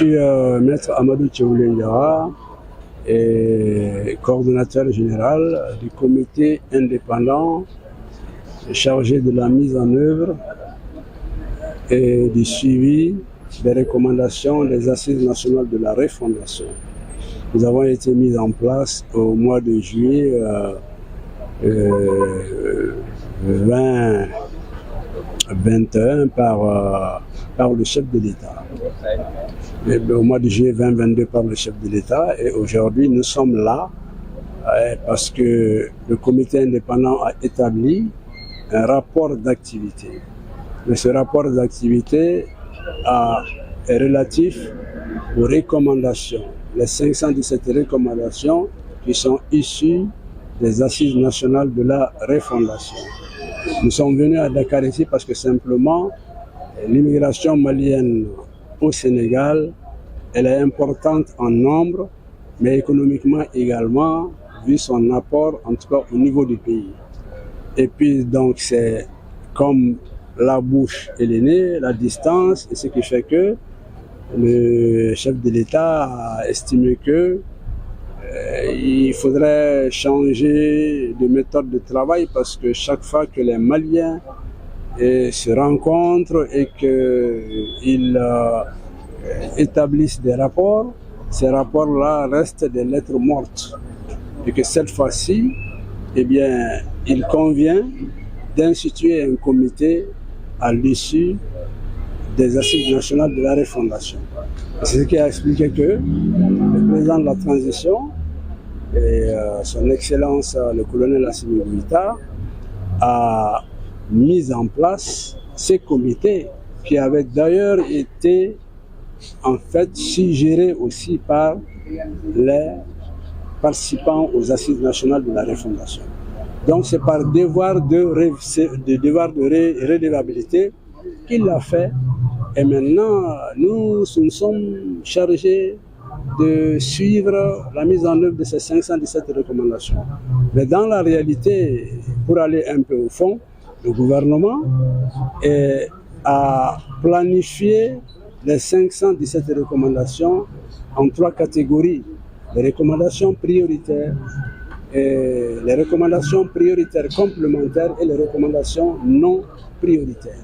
suis Maître Amadou Tchéoulé-Ndiawa, et coordonnateur général du comité indépendant chargé de la mise en œuvre et du suivi des recommandations des Assises nationales de la refondation. Nous avons été mis en place au mois de juillet 2021 par le chef de l'État. Au mois de juillet 2022 par le chef de l'État, et aujourd'hui nous sommes là parce que le comité indépendant a établi un rapport d'activité. Mais ce rapport d'activité est relatif aux recommandations, les 517 recommandations qui sont issues des Assises nationales de la refondation. Nous sommes venus à Dakar ici parce que simplement l'immigration malienne au Sénégal, elle est importante en nombre, mais économiquement également, vu son apport, en tout cas au niveau du pays. Et puis donc c'est comme la bouche et le nez, la distance, et ce qui fait que le chef de l'État a estimé que il faudrait changer de méthode de travail parce que chaque fois que les Maliens se rencontrent et qu'ils établissent des rapports, ces rapports-là restent des lettres mortes. Et que cette fois-ci, eh bien, il convient d'instituer un comité à l'issue des Assises nationales de la refondation. C'est ce qui a expliqué que le président de la transition, et son Excellence le colonel Assimi Goïta, a mis en place ces comités qui avaient d'ailleurs été en fait suggérés aussi par les participants aux Assises nationales de la refondation. Donc c'est par devoir de redevabilité qu'il l'a fait, et maintenant nous sommes chargés de suivre la mise en œuvre de ces 517 recommandations. Mais dans la réalité, pour aller un peu au fond, le gouvernement a planifié les 517 recommandations en 3 catégories. Les recommandations prioritaires, les recommandations prioritaires complémentaires et les recommandations non prioritaires.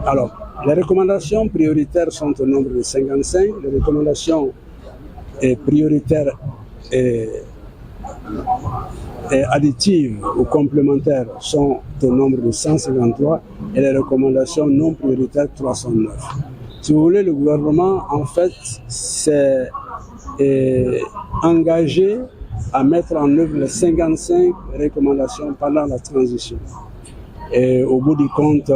Alors, les recommandations prioritaires sont au nombre de 55, les recommandations prioritaires et additives ou complémentaires sont au nombre de 153 et les recommandations non prioritaires 309. Si vous voulez, le gouvernement en fait s'est engagé à mettre en œuvre les 55 recommandations pendant la transition. Et au bout du compte,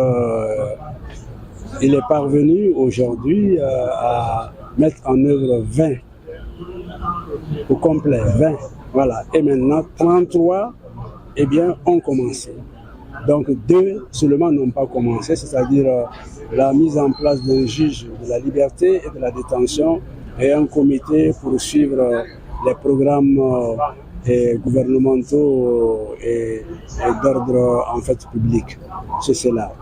il est parvenu aujourd'hui à mettre en œuvre 20 au complet, 20. Voilà. Et maintenant, 33 eh bien, ont commencé. Donc 2 seulement n'ont pas commencé, c'est-à-dire la mise en place d'un juge de la liberté et de la détention et un comité pour suivre les programmes gouvernementaux et d'ordre en fait public. C'est cela.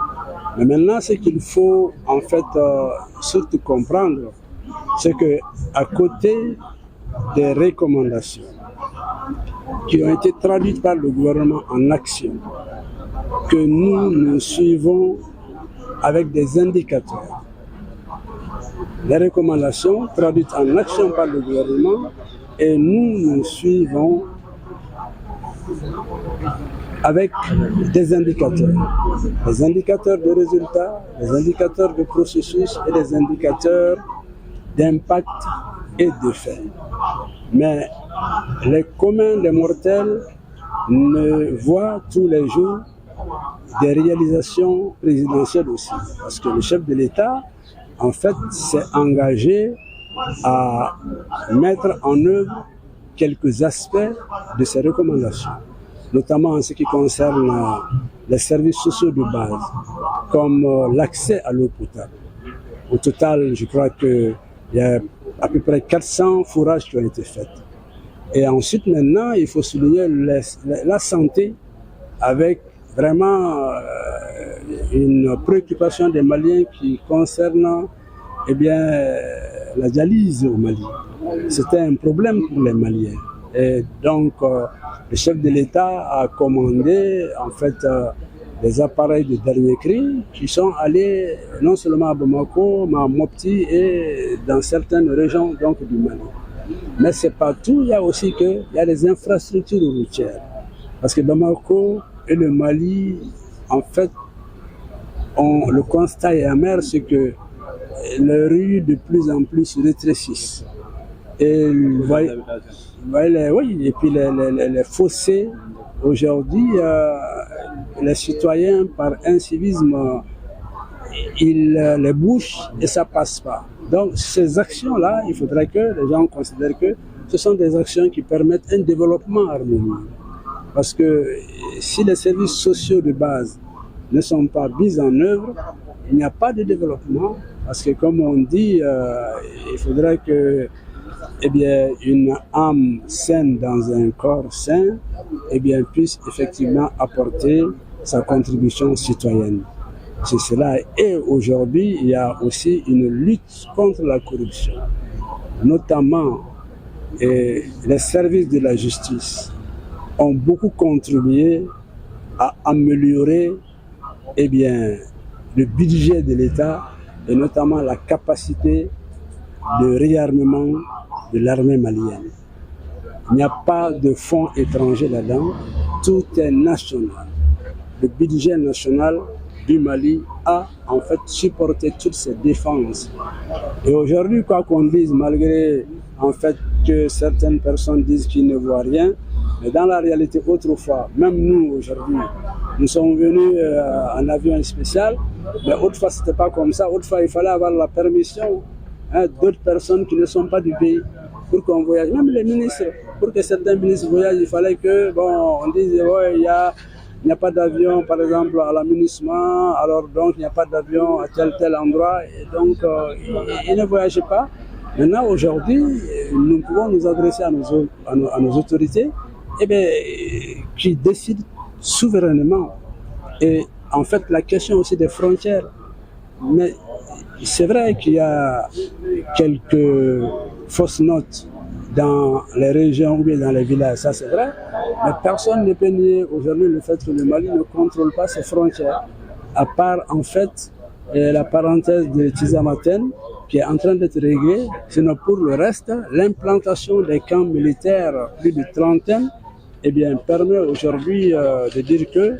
Mais maintenant, ce qu'il faut en fait surtout comprendre, c'est que à côté des recommandations qui ont été traduites par le gouvernement en action, que nous suivons avec des indicateurs. Les recommandations traduites en action par le gouvernement et nous suivons avec des indicateurs. Des indicateurs de résultats, des indicateurs de processus et des indicateurs d'impact et de fait. Mais les communs des mortels ne voient tous les jours des réalisations présidentielles aussi. Parce que le chef de l'État, en fait, s'est engagé à mettre en œuvre quelques aspects de ces recommandations, notamment en ce qui concerne les services sociaux de base, comme l'accès à l'eau potable. Au total, je crois qu'il y a à peu près 400 fourrages qui ont été faits. Et ensuite, maintenant, il faut souligner la santé avec vraiment une préoccupation des Maliens qui concerne eh bien, la dialyse au Mali. C'était un problème pour les Maliens. Et donc, le chef de l'État a commandé, en fait, des appareils de dernier cri qui sont allés non seulement à Bamako, mais à Mopti et dans certaines régions donc, du Mali. Mais c'est pas tout, il y a aussi des infrastructures routières. Parce que Bamako et le Mali, en fait, le constat est amer, c'est que les rues de plus en plus se rétrécissent. Et oui, et puis les fossés, aujourd'hui, les citoyens, par incivisme, ils les bouchent et ça passe pas. Donc ces actions-là, il faudrait que les gens considèrent que ce sont des actions qui permettent un développement harmonieux. Parce que si les services sociaux de base ne sont pas mis en œuvre, il n'y a pas de développement. Parce que comme on dit, il faudrait que une âme saine dans un corps sain puisse effectivement apporter sa contribution citoyenne. C'est cela. Et aujourd'hui, il y a aussi une lutte contre la corruption. Notamment, les services de la justice ont beaucoup contribué à améliorer le budget de l'État et notamment la capacité de réarmement de l'armée malienne. Il n'y a pas de fonds étrangers là-dedans, tout est national. Le budget national du Mali a en fait supporté toutes ces défenses. Et aujourd'hui, quoi qu'on dise, malgré en fait que certaines personnes disent qu'ils ne voient rien, mais dans la réalité, autrefois, même nous aujourd'hui, nous sommes venus en avion spécial, mais autrefois c'était pas comme ça. Autrefois, il fallait avoir la permission d'autres personnes qui ne sont pas du pays pour qu'on voyage. Même les ministres, pour que certains ministres voyagent, il fallait que, on dise, ouais, il n'y a pas d'avion, par exemple, à l'aménagement, alors donc il n'y a pas d'avion à tel endroit, et donc ils ne voyageaient pas. Maintenant, aujourd'hui, nous pouvons nous adresser à nos autorités qui décident souverainement. Et en fait, la question aussi des frontières. Mais c'est vrai qu'il y a quelques fausses notes dans les régions ou bien dans les villages, ça c'est vrai, mais personne ne peut nier aujourd'hui le fait que le Mali ne contrôle pas ses frontières, à part en fait la parenthèse de Tizamaten qui est en train d'être réglée, sinon pour le reste, l'implantation des camps militaires, plus de trentaine, permet aujourd'hui de dire que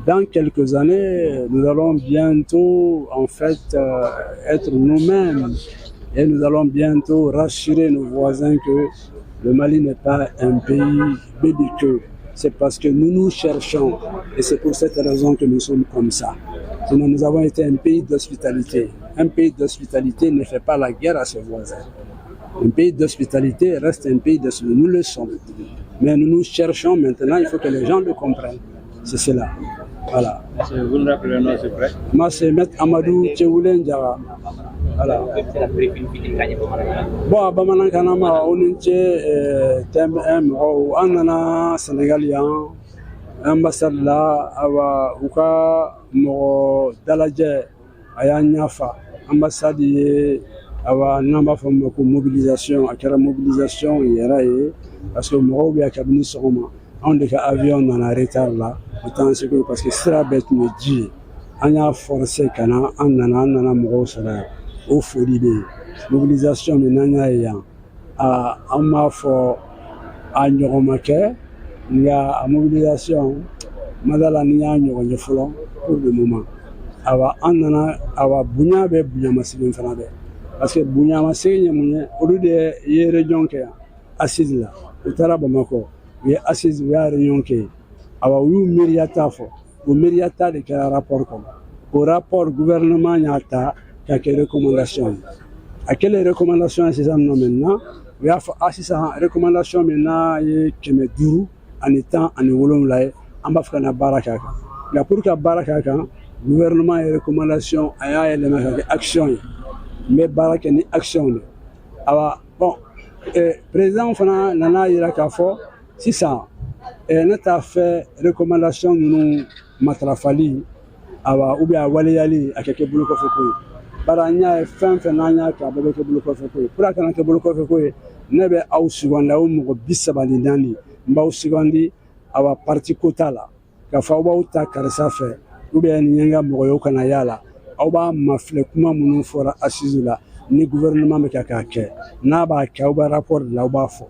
dans quelques années, nous allons bientôt en fait être nous-mêmes et nous allons bientôt rassurer nos voisins que le Mali n'est pas un pays belliqueux. C'est parce que nous nous cherchons et c'est pour cette raison que nous sommes comme ça. Sinon, nous avons été un pays d'hospitalité. Un pays d'hospitalité ne fait pas la guerre à ses voisins. Un pays d'hospitalité reste un pays d'hospitalité. Nous le sommes. Mais nous nous cherchons maintenant, il faut que les gens le comprennent. C'est cela. Voilà. Vous nous rappelez le nom, s'il vous plaît? Moi, c'est M. Amadou Tchewoulen Diara. Voilà. Bon, à Bamanakanama, on est TMM, on a Sénégalien, ambassade là, awa uka mo dalaje ayanyafa, ambassade awa namba fama ko mobilisation, akera mobilisation yeraye, parce que mo bi akabini soma, on de avion dans la retard là, autant c'est que parce que sera bête me dit, on a forcé kana, on a mo sera. Au Fodibé, mobilisation de Nanya à Amafo à Nyoromake, il y a mobilisation Madala Nyanyo pour le moment. Awa Anana, Awa Bunyabe, Bunyamasi Fanabe. Parce que Bunyamasi, au lieu de y région qui est assise là, au Tarabamako, il est assise où il y a région qui est. Awa Ou Miriatafo, ou Miriata de quel rapport comme. Au rapport gouvernement Yata, quelques recommandations. À quelles recommandations c'est ça maintenant? Il y a des recommandations maintenant qui me durent en étant en évoluant là, en bas de Barakaka. Il y a pour que Barakaka, gouvernement et recommandations, il y a des actions. Mais Barakaka ni action. Alors, bon, président Fana Nana Irakafo, si ça, notre fait recommandation nous matrafali, ou bien Waleyali, à quelques boulots. baranya fɛn fɛn n'an y'a kɛ a bɛɛ bɛ kɛ bolo kɔfɛ ko ye pour a kana kɛ bolo kɔfɛ ko ye ne bɛ aw sugandi aw mɔgɔ 34 n b'aw sugandi awa parti ko t'a la k'a fɔ aw b'aw ta karisa fɛ ou bien ni ye n ka mɔgɔ ye o kana y'a la aw b'a mafilɛ kuma minnu fɔra assise la ni gouvernement bɛ kɛ k'a kɛ n'a b'a kɛ aw bɛ rapport de la aw b'a fɔ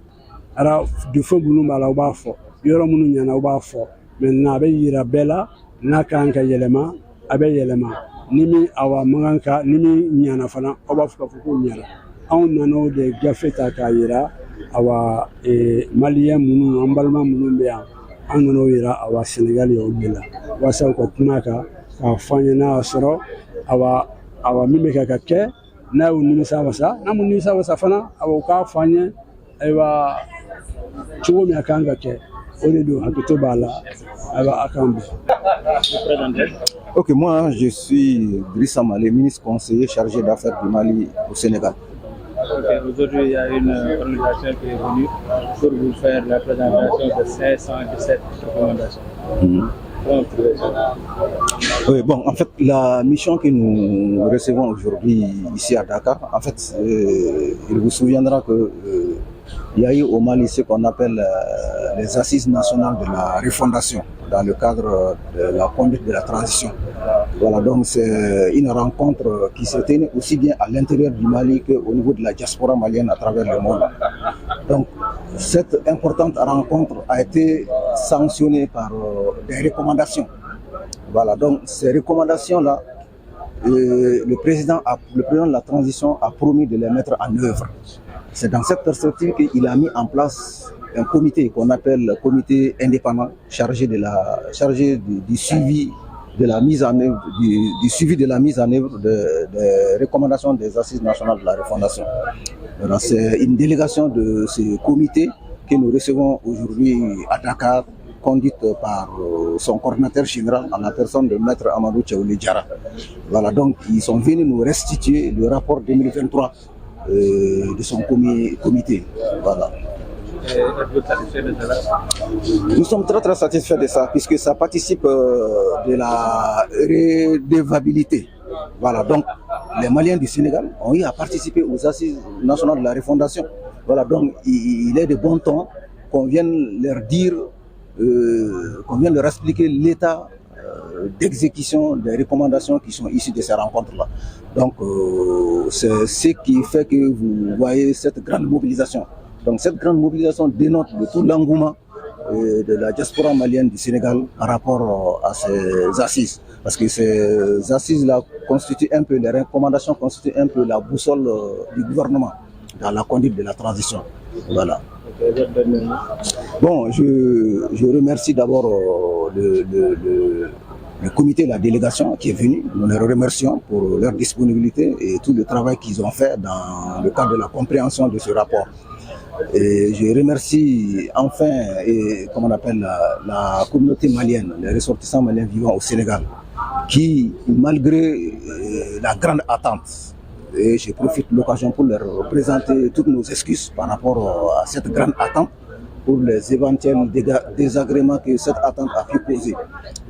défaut minnu b'a la aw b'a fɔ yɔrɔ minnu ɲɛna aw b'a fɔ maintenant a bɛ yira bɛɛ la n'a ka kan ka yɛlɛma a bɛ yɛlɛma ni min awa man kan ni min ɲɛna fana aw b'a fɔ k'a fɔ k'o ɲɛna anw nana o de gafe ta k'a yira awa maliyɛn minnu an balima minnu bɛ yan an nana o yira awa Sénégal ye olu de la walasa u ka kuma kan k'a fɔ an ye n'a y'a sɔrɔ awa min bɛ kɛ ka kɛ n'a y'u nimisa wasa n'a m'u nimisa wasa fana awa u k'a fɔ an ye ayiwa cogo min a kan ka kɛ o de don hakɛto b'a la ayiwa a k'an bɛn. Ok, moi je suis Drissa Malé, ministre conseiller chargé d'affaires du Mali au Sénégal. Okay. Aujourd'hui, il y a une organisation qui est venue pour vous faire la présentation de 517 recommandations. Comment trouvez ça? Oui, bon, en fait, la mission que nous recevons aujourd'hui ici à Dakar, en fait, il vous souviendra que il y a eu au Mali ce qu'on appelle les assises nationales de la refondation dans le cadre de la conduite de la transition. Voilà, donc c'est une rencontre qui se tenait aussi bien à l'intérieur du Mali qu'au niveau de la diaspora malienne à travers le monde. Donc cette importante rencontre a été sanctionnée par des recommandations. Voilà, donc ces recommandations-là, le président de la transition a promis de les mettre en œuvre. C'est dans cette perspective qu'il a mis en place un comité qu'on appelle le comité indépendant chargé du suivi de la mise en œuvre du suivi de la mise en œuvre des recommandations des assises nationales de la refondation. C'est une délégation de ce comité que nous recevons aujourd'hui à Dakar, conduite par son coordinateur général en la personne de Maître Amadou Tchaouli Diarra. Voilà, donc ils sont venus nous restituer le rapport 2023 de son comité. Voilà. Êtes-vous satisfait de cela? Nous sommes très très satisfaits de ça puisque ça participe de la redevabilité. Voilà, donc les Maliens du Sénégal ont eu à participer aux assises nationales de la refondation. Voilà, donc il est de bon ton qu'on vienne leur dire, qu'on vienne leur expliquer l'état d'exécution des recommandations qui sont issues de ces rencontres-là. Donc c'est ce qui fait que vous voyez cette grande mobilisation. Donc cette grande mobilisation dénote de tout l'engouement de la diaspora malienne du Sénégal en rapport à ces assises. Parce que ces assises-là constituent un peu, les recommandations constituent un peu la boussole du gouvernement dans la conduite de la transition. Voilà. Bon, je remercie d'abord le comité, la délégation qui est venue. Nous les remercions pour leur disponibilité et tout le travail qu'ils ont fait dans le cadre de la compréhension de ce rapport. Et je remercie enfin la communauté malienne, les ressortissants maliens vivant au Sénégal, qui, malgré la grande attente, et je profite de l'occasion pour leur présenter toutes nos excuses par rapport à cette grande attente, pour les éventuels désagréments que cette attente a pu poser.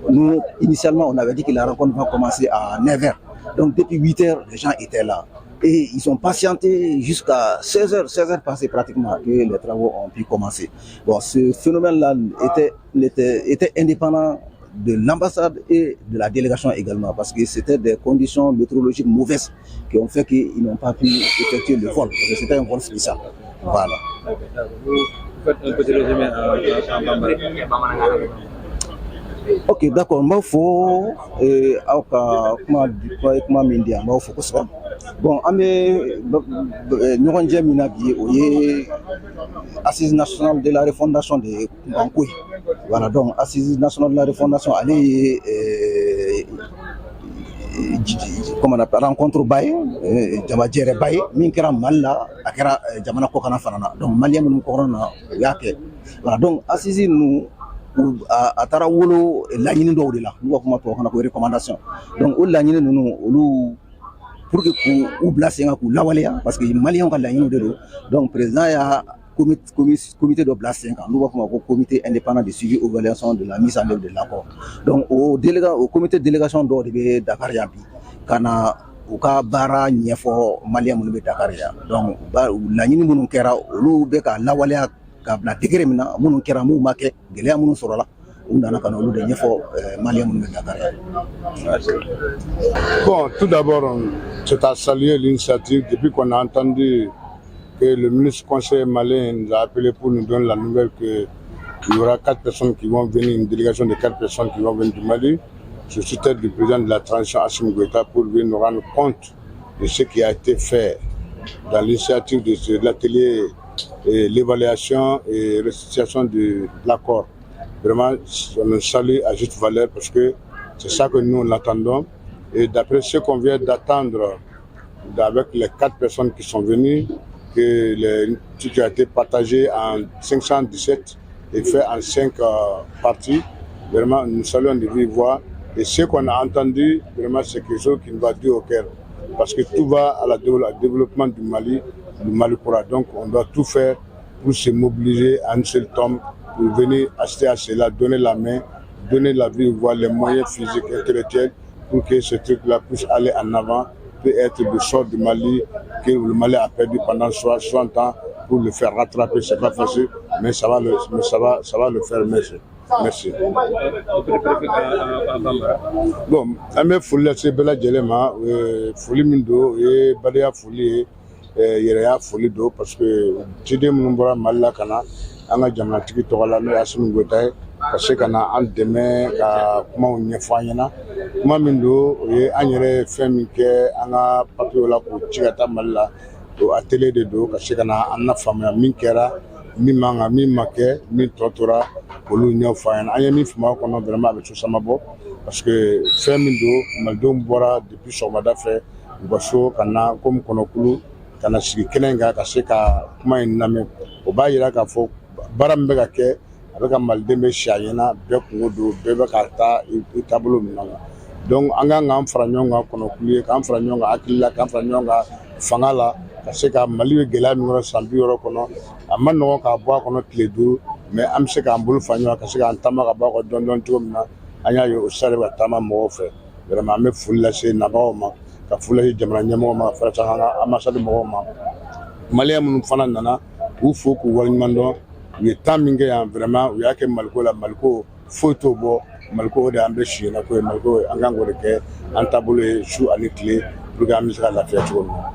Nous, initialement, on avait dit que la rencontre va commencer à 9h. Donc depuis 8h, les gens étaient là. Et ils ont patienté jusqu'à 16h passées pratiquement que les travaux ont pu commencer. Bon, ce phénomène-là était indépendant de l'ambassade et de la délégation également, parce que c'était des conditions météorologiques mauvaises qui ont fait qu'ils n'ont pas pu effectuer le vol, parce que c'était un vol spécial. Voilà. Vous faites un petit résumé en bambara. Ok, d'accord. Moi, il faut comment m'indier. Moi, il faut que ça. Bon, nous avons assise nationale de la refondation de Bankoui. Voilà, donc assise nationale de la refondation, allez, comment on appelle, rencontre Baye, Djamajere Baye, Minkera Malla, Akera, Djamana Kokana Fanana. Donc, Malien, nous corona, Yake. Voilà, donc assise nous. À Tarawolo, l'année d'eau de là, nous avons une recommandation. Donc, l'année nous pour que vous blessez un coup la parce que les Maliens ont l'année de l'eau. Donc, président a comité de blessé, nous avons un comité indépendant de suivi et évaluation de la mise en œuvre de l'accord. Donc, au comité de délégation d'eau de Dakar Yabi, quand u ka baara ɲɛfɔ maliyɛn minnu bɛ Dakar yan donc laɲini minnu kɛra olu bɛ ka lawaleya ka bila degré min na minnu kɛra minnu ma kɛ gɛlɛya minnu sɔrɔla u nana ka na olu de ɲɛfɔ maliyɛn minnu bɛ Dakar yan. Bon, tout d'abord, c'est à saluer l'initiative depuis qu'on a entendu que le ministre conseiller malien nous a appelé pour nous donner la nouvelle qu'il y aura 4 personnes qui vont venir, une délégation de 4 personnes qui vont venir du Mali. Je suis tête du président de la transition Assimi Goïta pour venir nous rendre compte de ce qui a été fait dans l'initiative de l'atelier et l'évaluation et restitution de l'accord. Vraiment, on le salue à juste valeur parce que c'est ça que nous l'attendons. Et d'après ce qu'on vient d'attendre avec les 4 personnes qui sont venues, que l'étude a été partagé en 517 et fait en 5 parties. Vraiment, nous saluons de vive voix. Et ce qu'on a entendu, vraiment, c'est quelque chose qui nous va dur au cœur. Parce que tout va à au développement du Mali pourra. Donc, on doit tout faire pour se mobiliser à un seul temps, pour venir assister à cela, donner la main, donner la vie, voir les moyens physiques et intellectuels pour que ce truc-là puisse aller en avant, peut être le sort du Mali que le Mali a perdu pendant 60 ans pour le faire rattraper. C'est pas facile, mais ça va le faire. Merci. Bon, amé folie c'est bela jelema, folie mindo et badia folie yereya folie do parce que tide mumbora malla kana anga jamna tiki tola no Assimi Goïta parce que kana an deme ka kuma nyefanyana kuma mindo e anyere femi ke anga papier la ko tigata malla to atelier de do parce que kana anna famia min kera min manga min make min totora olu nyefanyana anya min fuma ko no vraiment avec tout ça mabo parce que femi do maldo bora depuis somada fait baso kana comme konokulu kana sigi kenenga ka se ka kuma iname o ba yira ka fo baram be ka kɛ a bɛ ka maliden bɛ si a ɲɛna bɛɛ kungo don bɛɛ bɛ ka taa i taabolo min na donc an kan k'an fara ɲɔgɔn kan kɔnɔkulu ye k'an fara ɲɔgɔn kan hakili la k'an fara ɲɔgɔn kan fanga la ka se ka Mali bɛ gɛlɛya min kɔnɔ san 60 kɔnɔ a ma nɔgɔn k'a bɔ a kɔnɔ tile 5 mais an bɛ se k'an bolo fa ɲɔgɔn ka se k'an taama ka bɔ a kɔnɔ dɔɔni dɔɔni cogo min na an y'a ye o sira de bɛ ka taama mɔgɔw fɛ vraiment an bɛ foli lase nabagaw ma ka foli lase jamana ɲɛmɔgɔw ma ka fara an ka ambassade mɔgɔw ma maliyɛn minnu fana nana k'u fo k'u waleɲuman dɔn u ye temps min kɛ yan vraiment u y'a kɛ maliko la maliko foyi t'o bɔ maliko o de an bɛ si ɲɛna ko ye maliko an kan k'o de kɛ an taabolo ye su ani tile pour que an bɛ se ka lafiya cogo min na.